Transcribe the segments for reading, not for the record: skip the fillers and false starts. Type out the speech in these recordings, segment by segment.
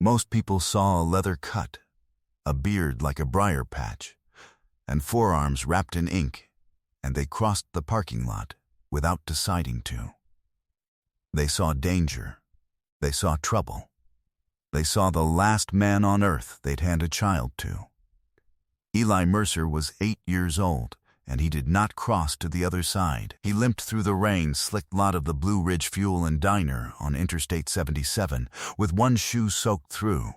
Most people saw a leather cut, a beard like a briar patch, and forearms wrapped in ink, and they crossed the parking lot without deciding to. They saw danger. They saw trouble. They saw the last man on earth they'd hand a child to. Eli Mercer was 8 years old, and he did not cross to the other side. He limped through the rain-slicked lot of the Blue Ridge Fuel and Diner on Interstate 77 with one shoe soaked through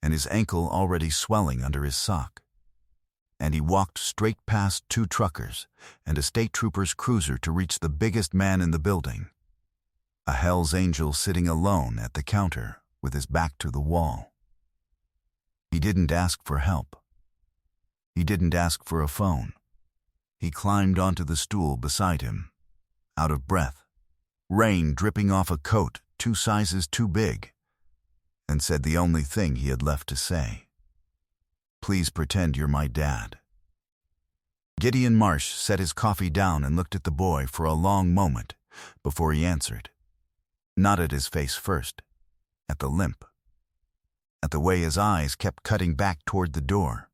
and his ankle already swelling under his sock. And he walked straight past 2 truckers and a state trooper's cruiser to reach the biggest man in the building, a Hell's Angel sitting alone at the counter with his back to the wall. He didn't ask for help. He didn't ask for a phone. He climbed onto the stool beside him, out of breath, rain dripping off a coat 2 sizes too big, and said the only thing he had left to say. "Please pretend you're my dad." Gideon Marsh set his coffee down and looked at the boy for a long moment before he answered. Not at his face first, at the limp, at the way his eyes kept cutting back toward the door,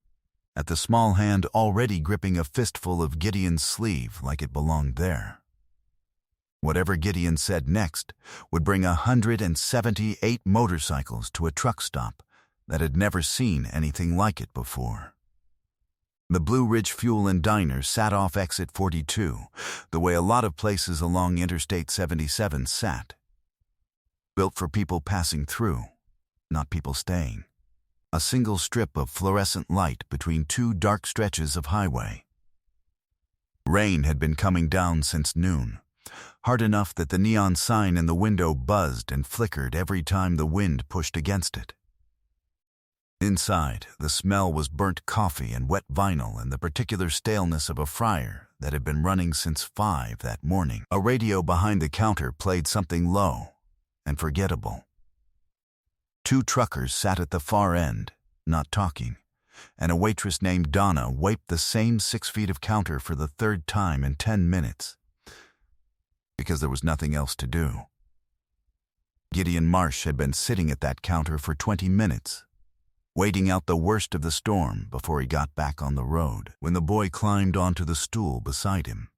at the small hand already gripping a fistful of Gideon's sleeve like it belonged there. Whatever Gideon said next would bring 178 motorcycles to a truck stop that had never seen anything like it before. The Blue Ridge Fuel and Diner sat off exit 42, the way a lot of places along Interstate 77 sat. Built for people passing through, not people staying. A single strip of fluorescent light between 2 dark stretches of highway. Rain had been coming down since noon, hard enough that the neon sign in the window buzzed and flickered every time the wind pushed against it. Inside, the smell was burnt coffee and wet vinyl and the particular staleness of a fryer that had been running since 5 that morning. A radio behind the counter played something low and forgettable. 2 truckers sat at the far end, not talking, and a waitress named Donna wiped the same 6 feet of counter for the 3rd time in 10 minutes, because there was nothing else to do. Gideon Marsh had been sitting at that counter for 20 minutes, waiting out the worst of the storm before he got back on the road, when the boy climbed onto the stool beside him.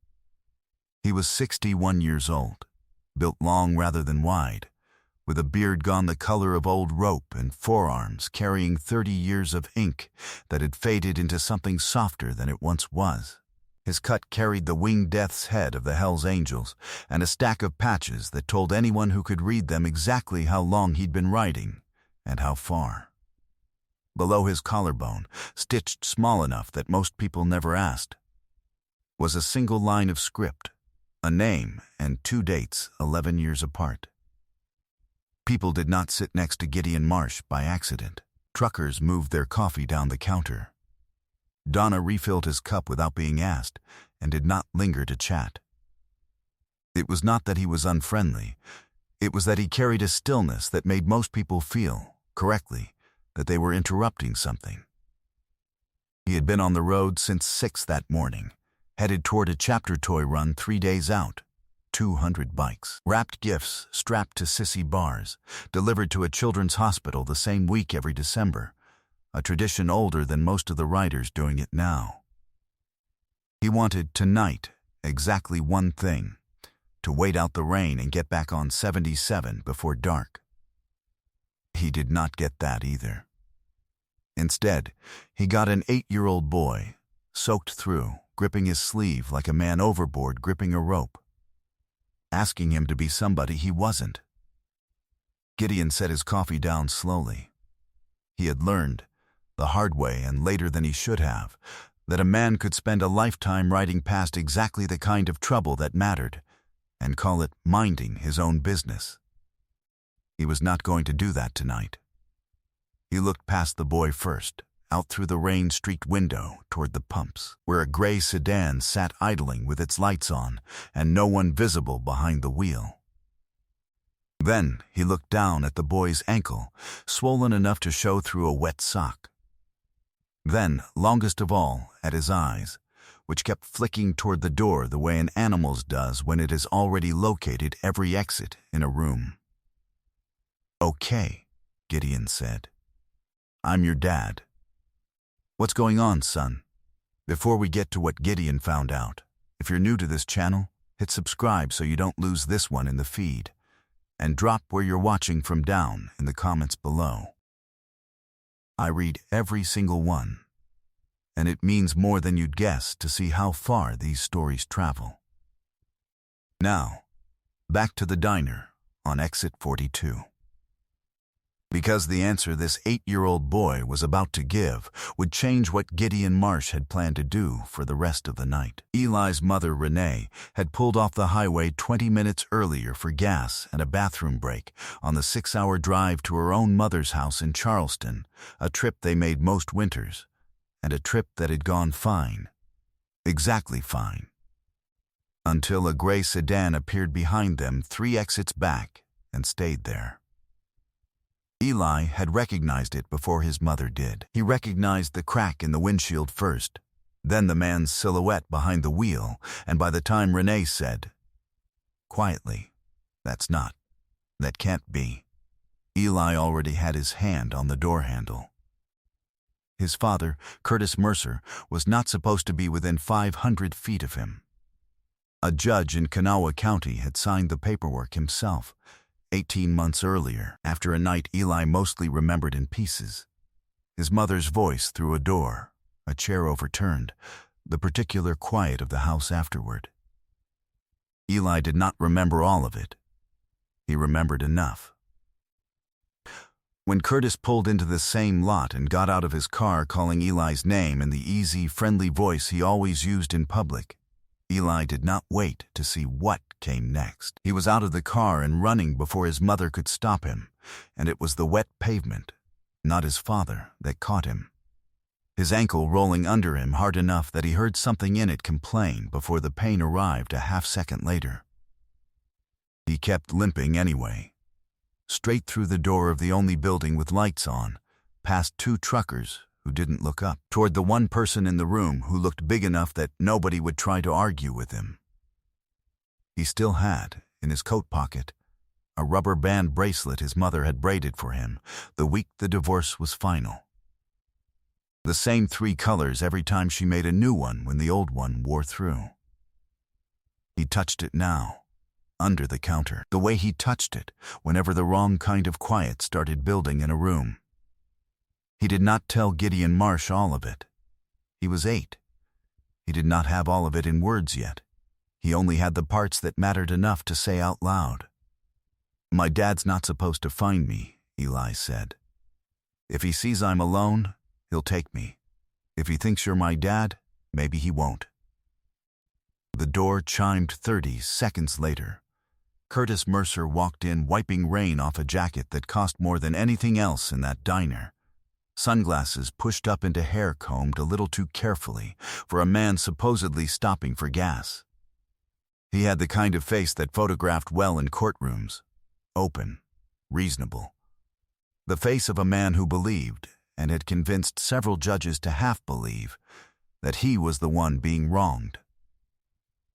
He was 61 years old, built long rather than wide, with a beard gone the color of old rope and forearms carrying 30 years of ink that had faded into something softer than it once was. His cut carried the winged death's head of the Hell's Angels and a stack of patches that told anyone who could read them exactly how long he'd been riding and how far. Below his collarbone, stitched small enough that most people never asked, was a single line of script, a name and 2 dates 11 years apart. People did not sit next to Gideon Marsh by accident. Truckers moved their coffee down the counter. Donna refilled his cup without being asked and did not linger to chat. It was not that he was unfriendly. It was that he carried a stillness that made most people feel, correctly, that they were interrupting something. He had been on the road since 6 that morning, headed toward a chapter toy run 3 days out. 200 bikes, wrapped gifts strapped to sissy bars, delivered to a children's hospital the same week every December, a tradition older than most of the riders doing it now. He wanted tonight exactly one thing, to wait out the rain and get back on 77 before dark. He did not get that either. Instead, he got an 8-year-old boy, soaked through, gripping his sleeve like a man overboard gripping a rope, asking him to be somebody he wasn't. Gideon set his coffee down slowly. He had learned, the hard way and later than he should have, that a man could spend a lifetime riding past exactly the kind of trouble that mattered and call it minding his own business. He was not going to do that tonight. He looked past the boy first, out through the rain-streaked window toward the pumps, where a gray sedan sat idling with its lights on and no one visible behind the wheel. Then he looked down at the boy's ankle, swollen enough to show through a wet sock. Then, longest of all, at his eyes, which kept flicking toward the door the way an animal's does when it has already located every exit in a room. Okay, Gideon said. "I'm your dad." "What's going on, son?" Before we get to what Gideon found out, if you're new to this channel, hit subscribe so you don't lose this one in the feed, and drop where you're watching from down in the comments below. I read every single one, and it means more than you'd guess to see how far these stories travel. Now, back to the diner on exit 42. Because the answer this 8-year-old boy was about to give would change what Gideon Marsh had planned to do for the rest of the night. Eli's mother, Renee, had pulled off the highway 20 minutes earlier for gas and a bathroom break on the 6-hour drive to her own mother's house in Charleston, a trip they made most winters, and a trip that had gone fine. Exactly fine. Until a gray sedan appeared behind them 3 exits back and stayed there. Eli had recognized it before his mother did. He recognized the crack in the windshield first, then the man's silhouette behind the wheel, and by the time Renee said, quietly, "That can't be," Eli already had his hand on the door handle. His father, Curtis Mercer, was not supposed to be within 500 feet of him. A judge in Kanawha County had signed the paperwork himself, 18 months earlier, after a night Eli mostly remembered in pieces. His mother's voice through a door, a chair overturned, the particular quiet of the house afterward. Eli did not remember all of it. He remembered enough. When Curtis pulled into the same lot and got out of his car calling Eli's name in the easy, friendly voice he always used in public, Eli did not wait to see what came next. He was out of the car and running before his mother could stop him, and it was the wet pavement, not his father, that caught him. His ankle rolling under him hard enough that he heard something in it complain before the pain arrived a half-second later. He kept limping anyway, straight through the door of the only building with lights on, past 2 truckers who didn't look up, toward the one person in the room who looked big enough that nobody would try to argue with him. He still had, in his coat pocket, a rubber band bracelet his mother had braided for him the week the divorce was final. The same 3 colors every time she made a new one when the old one wore through. He touched it now, under the counter, the way he touched it whenever the wrong kind of quiet started building in a room. He did not tell Gideon Marsh all of it. He was 8. He did not have all of it in words yet. He only had the parts that mattered enough to say out loud. "My dad's not supposed to find me," Eli said. "If he sees I'm alone, he'll take me. If he thinks you're my dad, maybe he won't." The door chimed 30 seconds later. Curtis Mercer walked in wiping rain off a jacket that cost more than anything else in that diner. Sunglasses pushed up into hair combed a little too carefully for a man supposedly stopping for gas. He had the kind of face that photographed well in courtrooms, open, reasonable. The face of a man who believed, and had convinced several judges to half believe, that he was the one being wronged.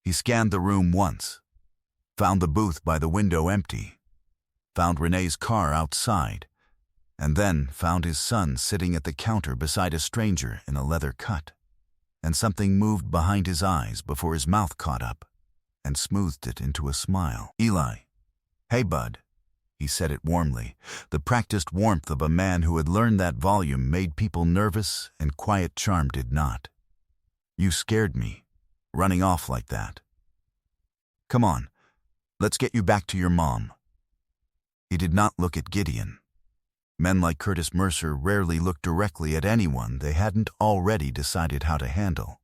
He scanned the room once, found the booth by the window empty, found Renee's car outside, and then found his son sitting at the counter beside a stranger in a leather cut, and something moved behind his eyes before his mouth caught up and smoothed it into a smile. "Eli, hey bud," he said it warmly, the practiced warmth of a man who had learned that volume made people nervous and quiet charm did not. "You scared me, running off like that. Come on, let's get you back to your mom." He did not look at Gideon. Men like Curtis Mercer rarely looked directly at anyone they hadn't already decided how to handle.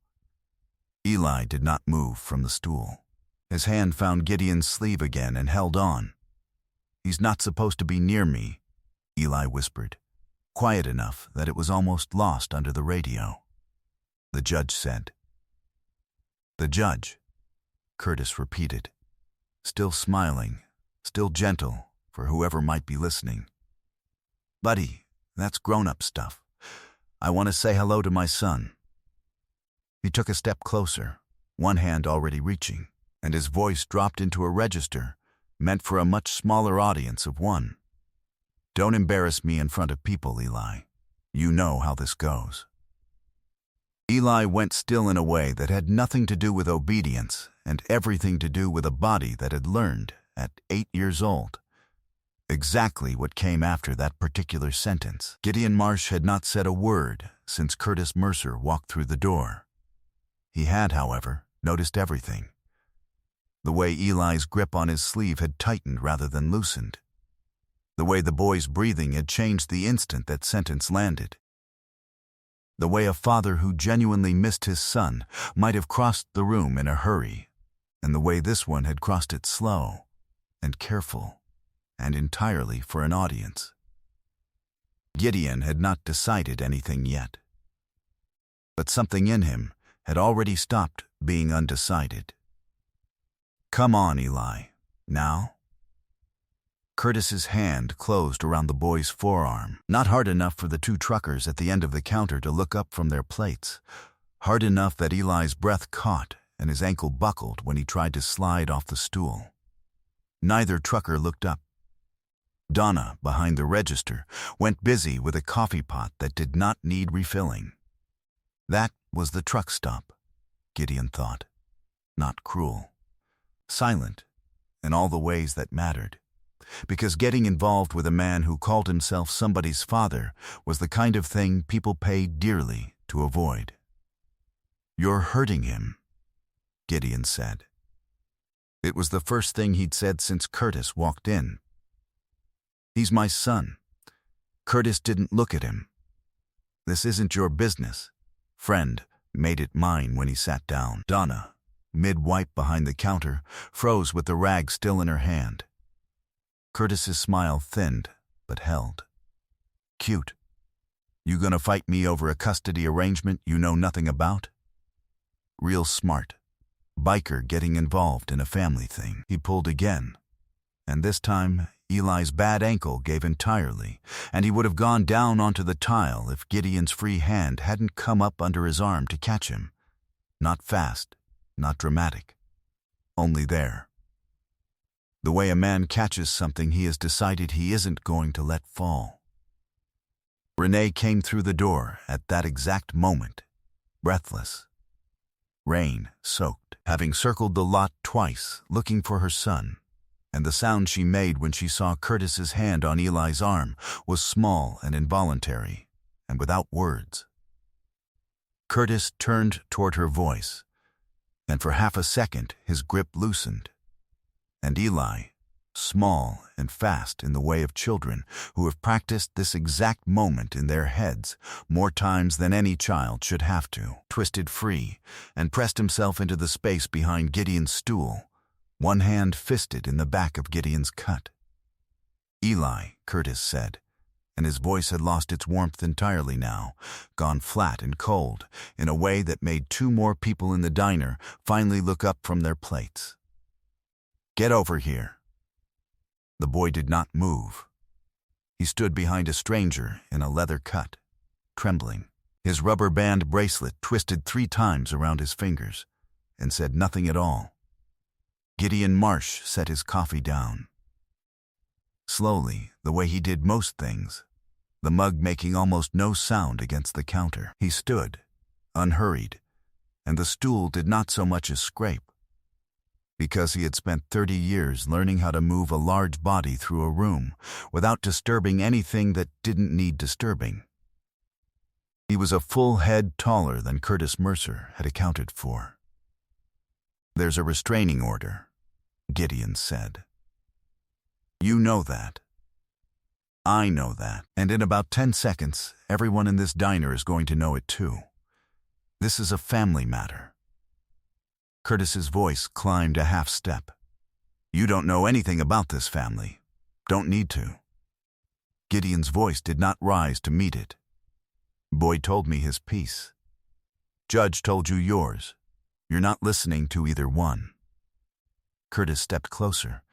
Eli did not move from the stool. His hand found Gideon's sleeve again and held on. "He's not supposed to be near me," Eli whispered, quiet enough that it was almost lost under the radio. The judge said. "The judge," Curtis repeated, still smiling, still gentle for whoever might be listening. "Buddy, that's grown-up stuff. I want to say hello to my son." He took a step closer, one hand already reaching, and his voice dropped into a register meant for a much smaller audience of one. Don't embarrass me in front of people, Eli. You know how this goes. Eli went still in a way that had nothing to do with obedience and everything to do with a body that had learned, at 8 years old, exactly what came after that particular sentence. Gideon Marsh had not said a word since Curtis Mercer walked through the door. He had, however, noticed everything. The way Eli's grip on his sleeve had tightened rather than loosened. The way the boy's breathing had changed the instant that sentence landed. The way a father who genuinely missed his son might have crossed the room in a hurry, and the way this one had crossed it slow and careful and entirely for an audience. Gideon had not decided anything yet, but something in him had already stopped being undecided. Come on, Eli. Now? Curtis's hand closed around the boy's forearm, not hard enough for the two truckers at the end of the counter to look up from their plates, hard enough that Eli's breath caught and his ankle buckled when he tried to slide off the stool. Neither trucker looked up. Donna, behind the register, went busy with a coffee pot that did not need refilling. That was the truck stop, Gideon thought. Not cruel. Silent, in all the ways that mattered. Because getting involved with a man who called himself somebody's father was the kind of thing people paid dearly to avoid. You're hurting him, Gideon said. It was the first thing he'd said since Curtis walked in. He's my son. Curtis didn't look at him. This isn't your business. Friend made it mine when he sat down. Donna, mid-wipe behind the counter, froze with the rag still in her hand. Curtis's smile thinned, but held. Cute. You gonna fight me over a custody arrangement you know nothing about? Real smart. Biker getting involved in a family thing. He pulled again, and this time Eli's bad ankle gave entirely, and he would have gone down onto the tile if Gideon's free hand hadn't come up under his arm to catch him. Not fast, not dramatic. Only there. The way a man catches something he has decided he isn't going to let fall. Renee came through the door at that exact moment, breathless. Rain-soaked, having circled the lot twice, looking for her son, and the sound she made when she saw Curtis's hand on Eli's arm was small and involuntary, and without words. Curtis turned toward her voice, and for half a second his grip loosened. And Eli, small and fast in the way of children who have practiced this exact moment in their heads more times than any child should have to, twisted free and pressed himself into the space behind Gideon's stool, one hand fisted in the back of Gideon's cut. Eli, Curtis said, and his voice had lost its warmth entirely now, gone flat and cold, in a way that made two more people in the diner finally look up from their plates. Get over here. The boy did not move. He stood behind a stranger in a leather cut, trembling. His rubber band bracelet twisted 3 times around his fingers, and said nothing at all. Gideon Marsh set his coffee down. Slowly, the way he did most things, the mug making almost no sound against the counter. He stood, unhurried, and the stool did not so much as scrape. Because he had spent 30 years learning how to move a large body through a room without disturbing anything that didn't need disturbing. He was a full head taller than Curtis Mercer had accounted for. There's a restraining order, Gideon said. You know that. I know that, and in about 10 seconds, everyone in this diner is going to know it too. This is a family matter. Curtis's voice climbed a half step. You don't know anything about this family. Don't need to. Gideon's voice did not rise to meet it. Boyd told me his piece. Judge told you yours. You're not listening to either one. Curtis stepped closer,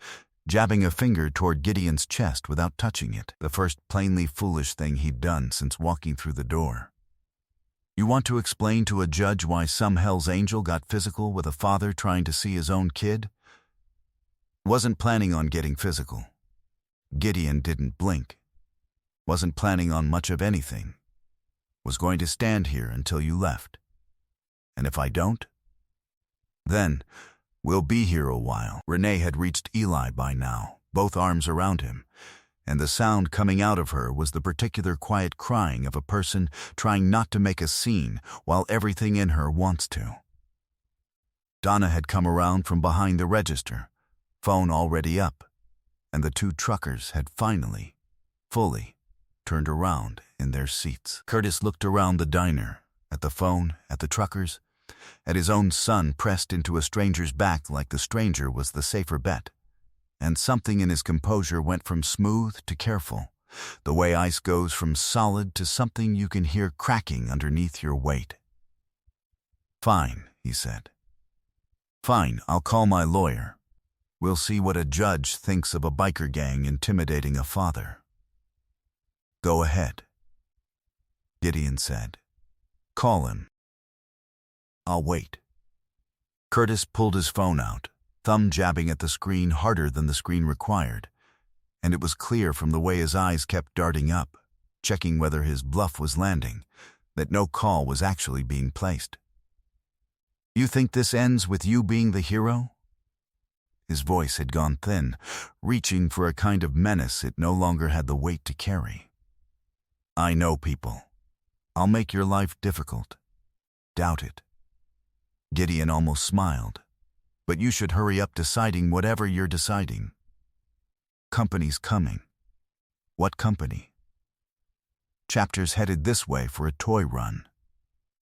jabbing a finger toward Gideon's chest without touching it, the first plainly foolish thing he'd done since walking through the door. You want to explain to a judge why some Hell's Angel got physical with a father trying to see his own kid? Wasn't planning on getting physical. Gideon didn't blink. Wasn't planning on much of anything. Was going to stand here until you left. And if I don't? Then, we'll be here a while. Renee had reached Eli by now, both arms around him, and the sound coming out of her was the particular quiet crying of a person trying not to make a scene while everything in her wants to. Donna had come around from behind the register, phone already up, and the two truckers had finally, fully, turned around in their seats. Curtis looked around the diner, at the phone, at the truckers, at his own son pressed into a stranger's back like the stranger was the safer bet. And something in his composure went from smooth to careful, the way ice goes from solid to something you can hear cracking underneath your weight. "Fine," he said. "Fine, I'll call my lawyer. We'll see what a judge thinks of a biker gang intimidating a father." "Go ahead," Gideon said. "Call him. I'll wait." Curtis pulled his phone out, thumb jabbing at the screen harder than the screen required, and it was clear from the way his eyes kept darting up, checking whether his bluff was landing, that no call was actually being placed. "You think this ends with you being the hero?" His voice had gone thin, reaching for a kind of menace it no longer had the weight to carry. "I know people. I'll make your life difficult. Doubt it." Gideon almost smiled. "But you should hurry up deciding whatever you're deciding. Company's coming." "What company?" "Chapter's headed this way for a toy run.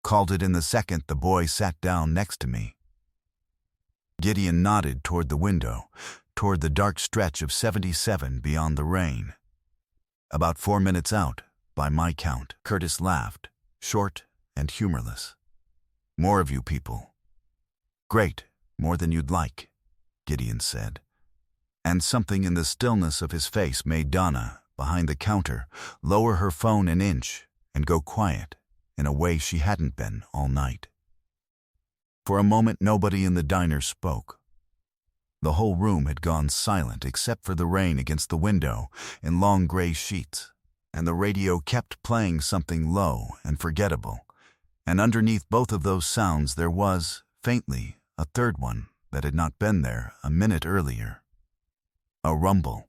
Called it in the second the boy sat down next to me." Gideon nodded toward the window, toward the dark stretch of 77 beyond the rain. "About 4 minutes out, by my count." Curtis laughed, short and humorless. "More of you people." "Great, more than you'd like," Gideon said. And something in the stillness of his face made Donna, behind the counter, lower her phone an inch and go quiet in a way she hadn't been all night. For a moment nobody in the diner spoke. The whole room had gone silent except for the rain against the window in long gray sheets, and the radio kept playing something low and forgettable, and underneath both of those sounds there was, faintly, a third one that had not been there a minute earlier. A rumble.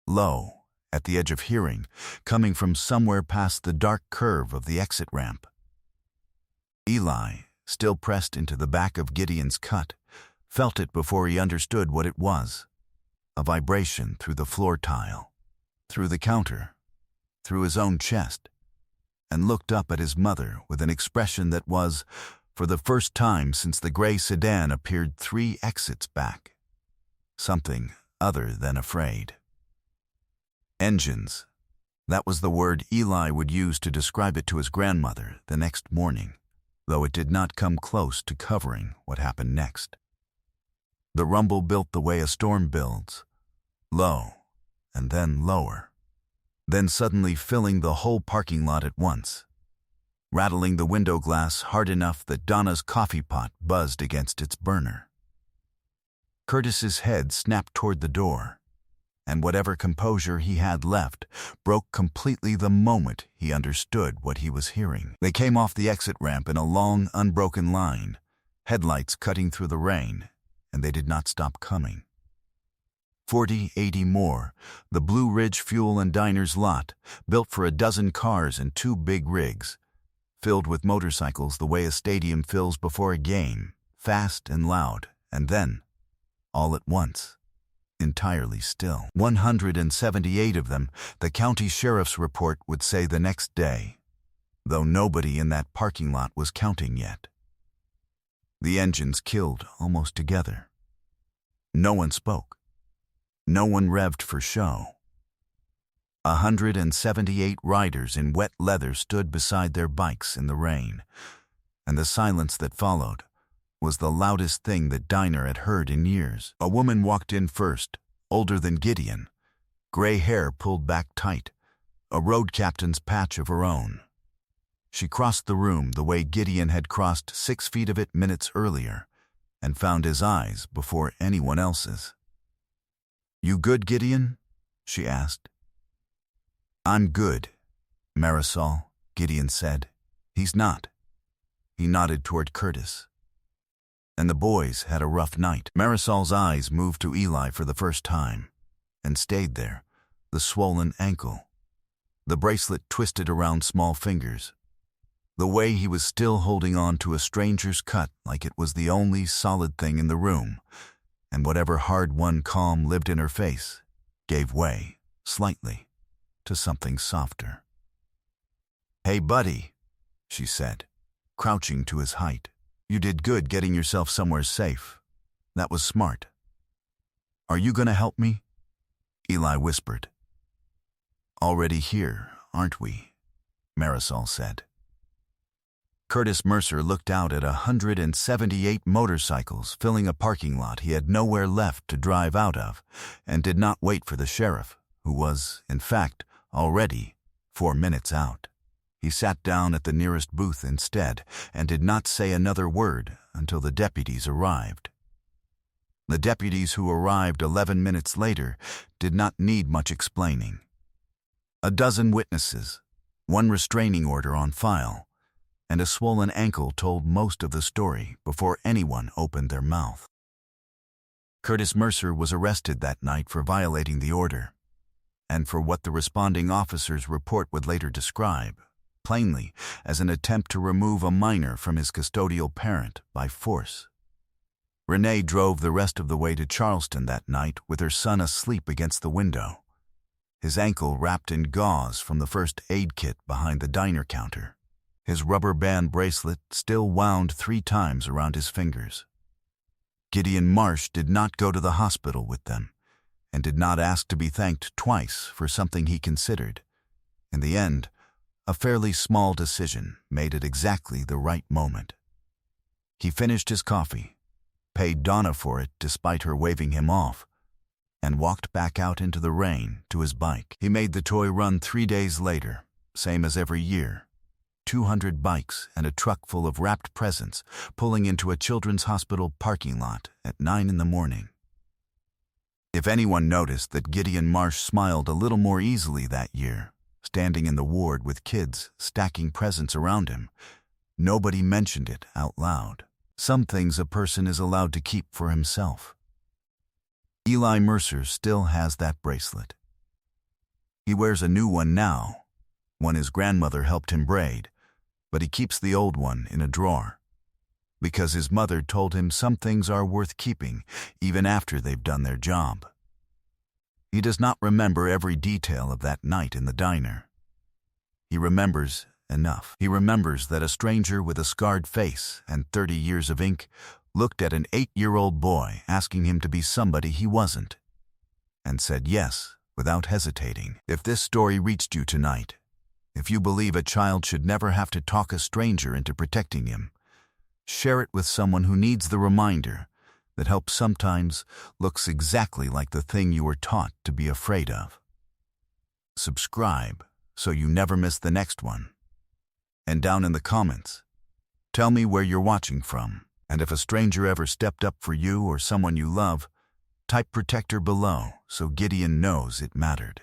Low, at the edge of hearing, coming from somewhere past the dark curve of the exit ramp. Eli, still pressed into the back of Gideon's cut, felt it before he understood what it was. A vibration through the floor tile, through the counter, through his own chest, and looked up at his mother with an expression that was, for the first time since the gray sedan appeared 3 exits back, something other than afraid. Engines. That was the word Eli would use to describe it to his grandmother the next morning, though it did not come close to covering what happened next. The rumble built the way a storm builds, low, and then lower, then suddenly filling the whole parking lot at once, rattling the window glass hard enough that Donna's coffee pot buzzed against its burner. Curtis's head snapped toward the door, and whatever composure he had left broke completely the moment he understood what he was hearing. They came off the exit ramp in a long, unbroken line, headlights cutting through the rain, and they did not stop coming. 40, 80 more, the Blue Ridge Fuel and Diners lot, built for a dozen cars and 2 big rigs, filled with motorcycles the way a stadium fills before a game, fast and loud, and then, all at once, entirely still. 178 of them, the county sheriff's report would say the next day, though nobody in that parking lot was counting yet. The engines killed almost together. No one spoke. No one revved for show. 178 riders in wet leather stood beside their bikes in the rain, and the silence that followed was the loudest thing that Diner had heard in years. A woman walked in first, older than Gideon, gray hair pulled back tight, a road captain's patch of her own. She crossed the room the way Gideon had crossed 6 feet of it minutes earlier, and found his eyes before anyone else's. "You good, Gideon?" she asked. I'm good, Marisol, Gideon said. He's not. He nodded toward Curtis. And the boys had a rough night. Marisol's eyes moved to Eli for the first time, and stayed there, the swollen ankle, the bracelet twisted around small fingers, the way he was still holding on to a stranger's cut like it was the only solid thing in the room, and whatever hard-won calm lived in her face gave way, slightly, to something softer. "Hey, buddy," she said, crouching to his height. "You did good getting yourself somewhere safe. That was smart. Are you going to help me?" Eli whispered. "Already here, aren't we?" Marisol said. Curtis Mercer looked out at 178 motorcycles filling a parking lot he had nowhere left to drive out of, and did not wait for the sheriff, who was, in fact, already 4 minutes out. He sat down at the nearest booth instead, and did not say another word until the deputies arrived. The deputies who arrived 11 minutes later did not need much explaining. A dozen witnesses, 1 restraining order on file, and a swollen ankle told most of the story before anyone opened their mouth. Curtis Mercer was arrested that night for violating the order, and for what the responding officer's report would later describe, plainly, as an attempt to remove a minor from his custodial parent by force. Renee drove the rest of the way to Charleston that night with her son asleep against the window, his ankle wrapped in gauze from the first aid kit behind the diner counter, his rubber band bracelet still wound 3 times around his fingers. Gideon Marsh did not go to the hospital with them, and did not ask to be thanked twice for something he considered, in the end, a fairly small decision made at exactly the right moment. He finished his coffee, paid Donna for it despite her waving him off, and walked back out into the rain to his bike. He made the toy run 3 days later, same as every year. 200 bikes and a truck full of wrapped presents pulling into a children's hospital parking lot at 9 in the morning. If anyone noticed that Gideon Marsh smiled a little more easily that year, standing in the ward with kids stacking presents around him, nobody mentioned it out loud. Some things a person is allowed to keep for himself. Eli Mercer still has that bracelet. He wears a new one now, one his grandmother helped him braid, but he keeps the old one in a drawer, because his mother told him some things are worth keeping even after they've done their job. He does not remember every detail of that night in the diner. He remembers enough. He remembers that a stranger with a scarred face and 30 years of ink looked at an 8-year-old boy asking him to be somebody he wasn't, and said yes without hesitating. If this story reached you tonight, if you believe a child should never have to talk a stranger into protecting him, share it with someone who needs the reminder that help sometimes looks exactly like the thing you were taught to be afraid of. Subscribe so you never miss the next one. And down in the comments, tell me where you're watching from, and if a stranger ever stepped up for you or someone you love, type protector below so Gideon knows it mattered.